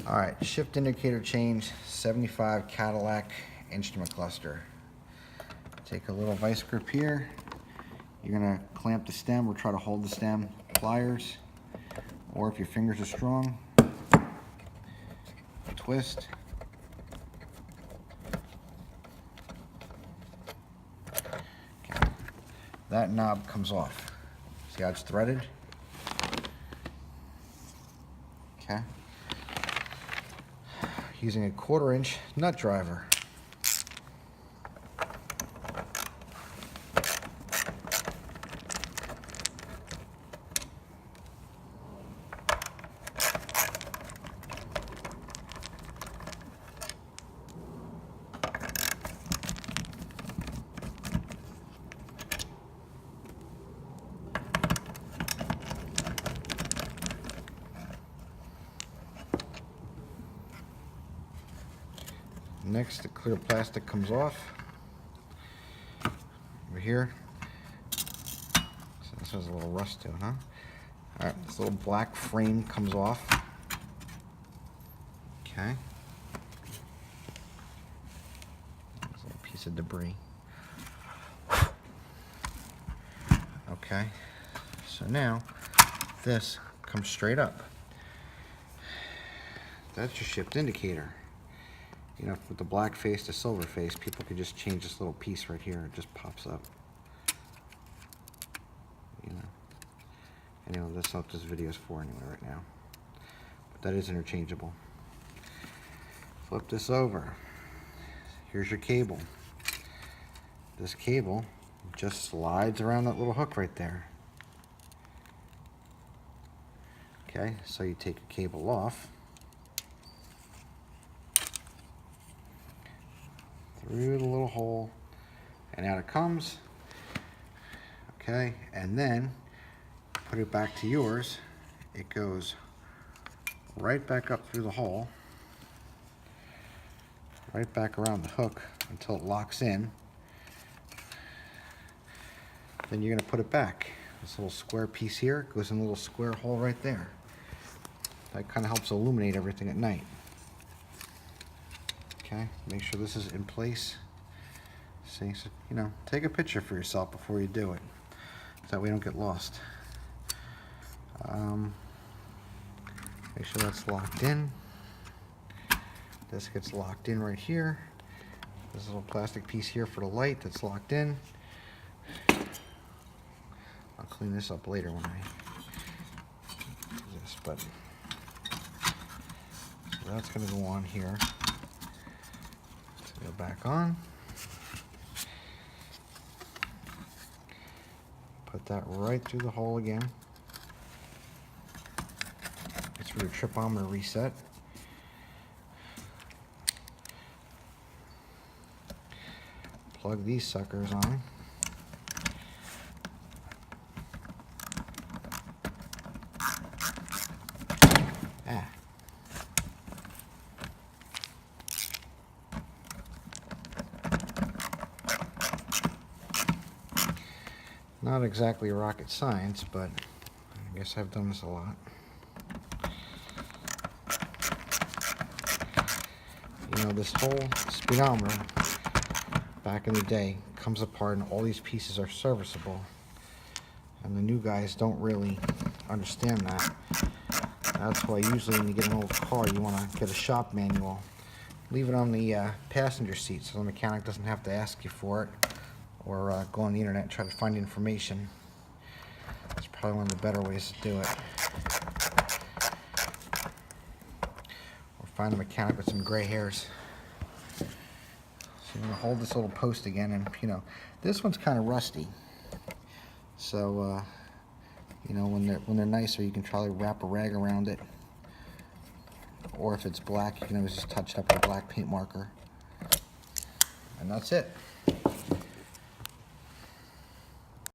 All right, shift indicator change, 75 Cadillac instrument cluster. Take a little vice grip here. You're gonna clamp the stem or try to hold the stem, pliers, or if your fingers are strong, twist. Okay. That knob comes off. See how it's threaded? Okay. Using a 1/4 inch nut driver. Next, the clear plastic comes off over here. So this has a little rust to it, huh? All right, this little black frame comes off. Okay. There's a little piece of debris. Okay. So now this comes straight up. That's your shift indicator. You know, with the black face to silver face, people could just change this little piece right here. It just pops up. You know. Anyway, that's not what this video is for anyway right now. But that is interchangeable. Flip this over. Here's your cable. This cable just slides around that little hook right there. Okay, so you take a cable off. Through the little hole, and out it comes. Okay, and then put it back to yours. It goes right back up through the hole, right back around the hook until it locks in. Then you're gonna put it back. This little square piece here goes in a little square hole right there. That kind of helps illuminate everything at night. Okay, make sure this is in place. See, so, you know, take a picture for yourself before you do it, so that we don't get lost. Make sure that's locked in. This gets locked in right here. This little plastic piece here for the light that's locked in. I'll clean this up later when I do this, but so that's going to go on here. Go back on. Put that right through the hole again. It's for your tripometer reset. Plug these suckers on. Not exactly rocket science, but I guess I've done this a lot. You know, this whole speedometer, back in the day, comes apart and all these pieces are serviceable. And the new guys don't really understand that. That's why usually when you get an old car, you want to get a shop manual. Leave it on the passenger seat so the mechanic doesn't have to ask you for it. Or go on the internet and try to find information. It's probably one of the better ways to do it. Or find a mechanic with some gray hairs. So I'm gonna hold this little post again, and you know, this one's kind of rusty. So you know, when they're nicer, you can try to wrap a rag around it. Or if it's black, you can always just touch it up with a black paint marker. And that's it.